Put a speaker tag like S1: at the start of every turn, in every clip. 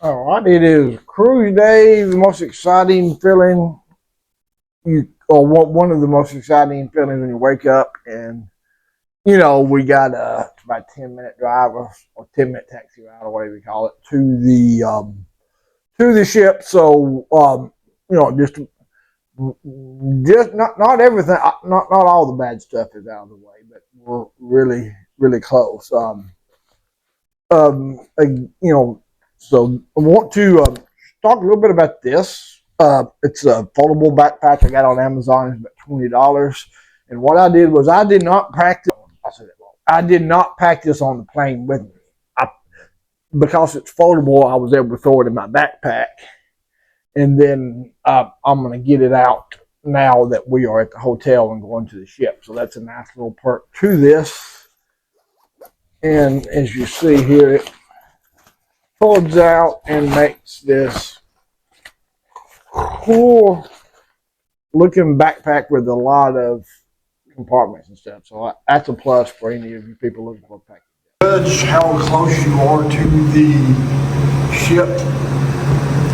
S1: All right, it is cruise day, the most exciting feeling one of the most exciting feelings when you wake up and we got it's about a 10-minute drive or 10-minute taxi ride, or whatever we call it, to the ship. So just not everything, not all the bad stuff is out of the way, but we're really close. So I want to talk a little bit about this. It's a foldable backpack I got on Amazon. It's about $20. And what I did was I did not practice. I did not practice on the plane with me. Because it's foldable, I was able to throw it in my backpack. And then I'm going to get it out now that we are at the hotel and going to the ship. So that's a nice little perk to this. And as you see here, it folds out and makes this cool looking backpack with a lot of compartments and stuff. So that's a plus for any of you people looking for a package. Judge how close you are to the ship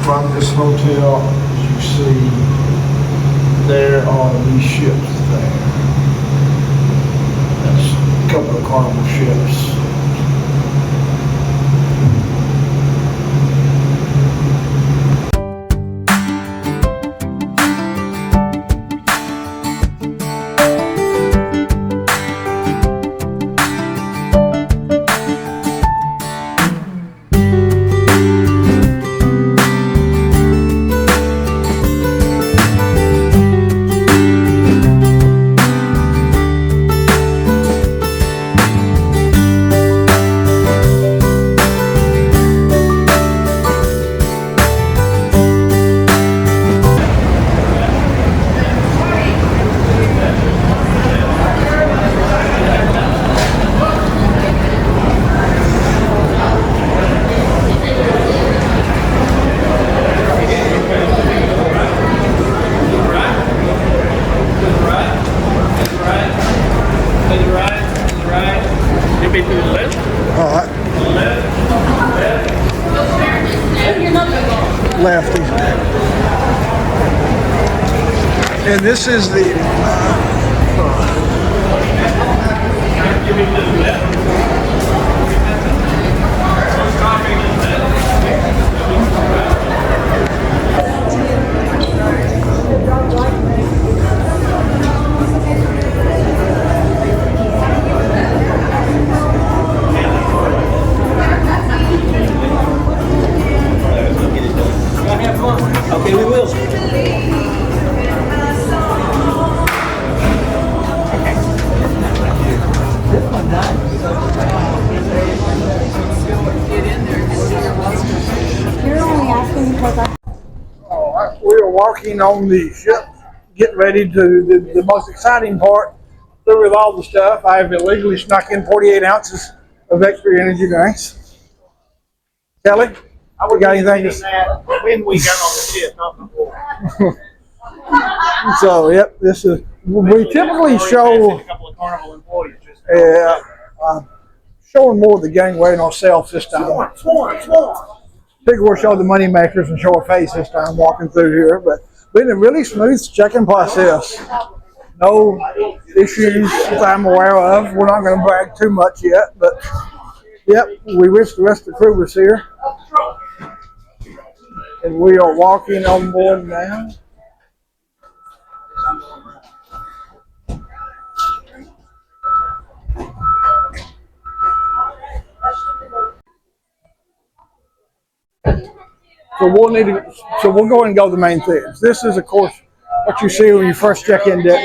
S1: from this hotel. As you see, there are these ships there. That's a couple of Carnival ships. Lefty. And this is the
S2: okay, we will.
S3: You're only asking because I...
S1: All right, we are walking on the ship, getting ready to the most exciting part. Through with all the stuff, I have illegally snuck in 48 ounces of extra energy drinks. Kelly, we got anything to say?
S2: When we got on the ship, not before.
S1: So, yep, this is. We typically show.
S2: A couple of Carnival employees.
S1: Showing more of the gangway and ourselves this time. Figure we'll show the money makers and show our face this time walking through here, but been a really smooth check-in process. No issues that I'm aware of. We're not going to brag too much yet, but yep, we wish the rest of the crew was here. And we are walking on board now. So we'll go ahead and go to the main things. This is, of course, what you see when you first check in deck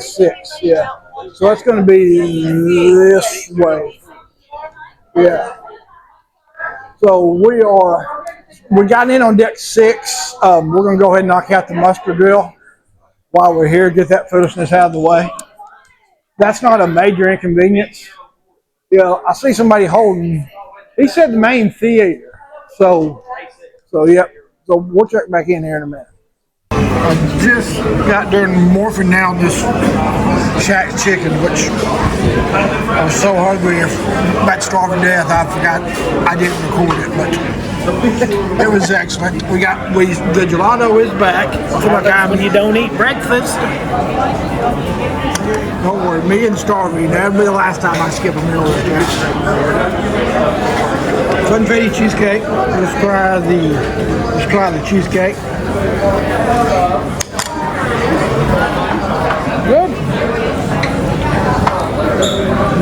S1: 6. Yeah. So that's going to be this way. Yeah. So we got in on deck 6. We're going to go ahead and knock out the muster drill while we're here, get that foolishness out of the way. That's not a major inconvenience. I see somebody holding. He said the main theater. So yep. So we'll check back in here in a minute. just got done morphing down this shack chicken, which I was so hungry, about starving to death, I forgot I didn't record it, but it was excellent. The gelato is back. I feel like
S2: when you don't eat breakfast.
S1: don't worry, me and starving. That'll be the last time I skip a meal like that. Funfetti cheesecake. Let's try the cheesecake. Good.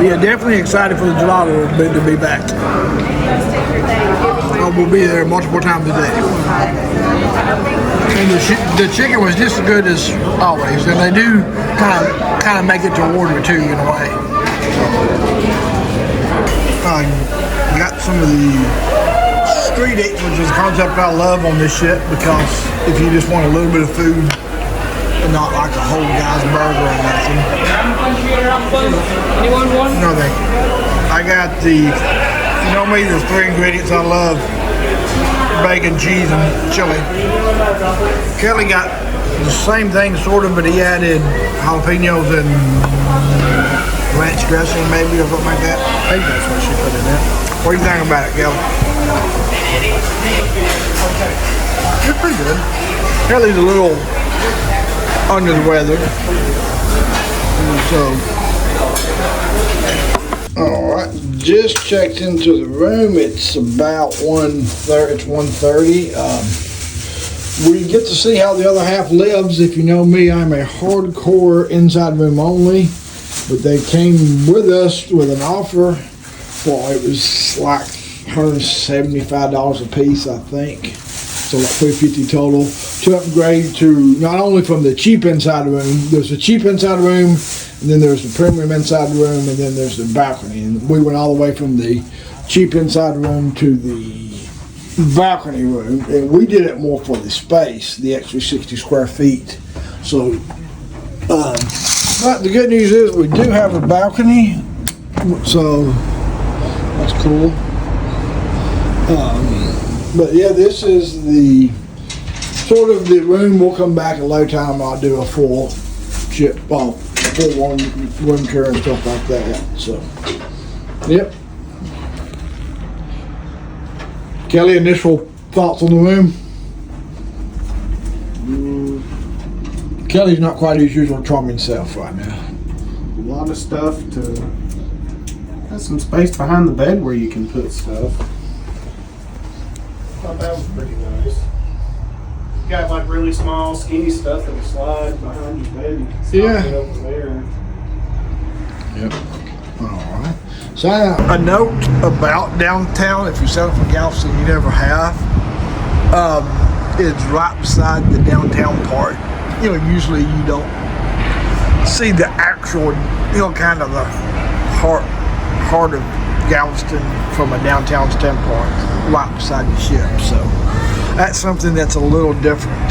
S1: Yeah, definitely excited for the gelato to be back. We'll be there multiple times a day. And the chicken was just as good as always, and they do kind of make it to order too in a way. Got some of the street eats, which is a concept I love on this shit, because if you just want a little bit of food and not like a whole guy's burger or nothing.
S2: Anyone want?
S1: No, thank you. I got the, you know me, there's 3 ingredients I love: bacon, cheese, and chili. Kelly got the same thing sort of, but he added jalapenos and ranch dressing maybe, or something like that. I think that's what she put in there. What do you think about it, Kelly? It's pretty good. Kelly's a little under the weather. So, alright, just checked into the room. It's about 1:30. It's 1:30. We get to see how the other half lives. If you know me, I'm a hardcore inside room only, but they came with us with an offer for, it was like $175 a piece, I think. So like $350 total to upgrade to, not only from the cheap inside room, there's the cheap inside room, and then there's the premium inside room, and then there's the balcony. And we went all the way from the cheap inside room to the balcony room, and we did it more for the space, the extra 60 square feet. So, but the good news is we do have a balcony, so that's cool. But yeah, this is the sort of the room. We'll come back at low time. I'll do a full room tour and stuff like that. So, yep. Kelly, initial thoughts on the room? Kelly's not quite his usual charming self right now.
S4: A lot of stuff to. Got some space behind the bed where you can put stuff. I thought that was pretty nice. You got like really small, skinny stuff that will slide behind your bed. You can slide it over there.
S1: Yep. Alright. So a note about downtown, if you're selling from Galveston, you never have. It's right beside the downtown part. You know, usually you don't see the actual, you know, kind of the heart of Galveston from a downtown standpoint, right beside the ship. So that's something that's a little different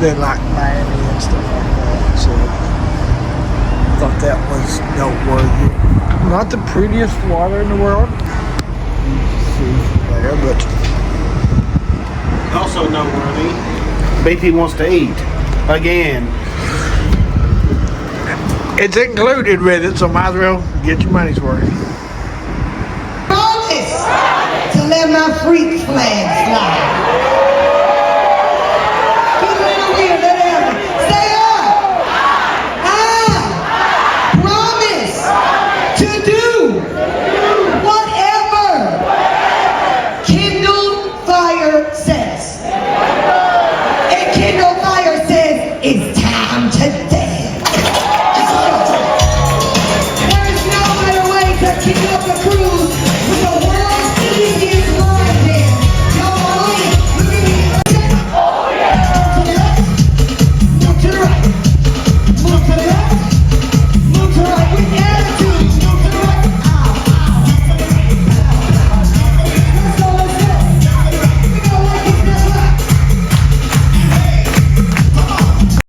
S1: than like Miami and stuff like that. So I thought that was noteworthy. Not the prettiest water in the world, see there, but
S4: Also noteworthy, BP wants to eat again.
S1: it's included with it, so might as well get your money's worth.
S5: Promise to let my freak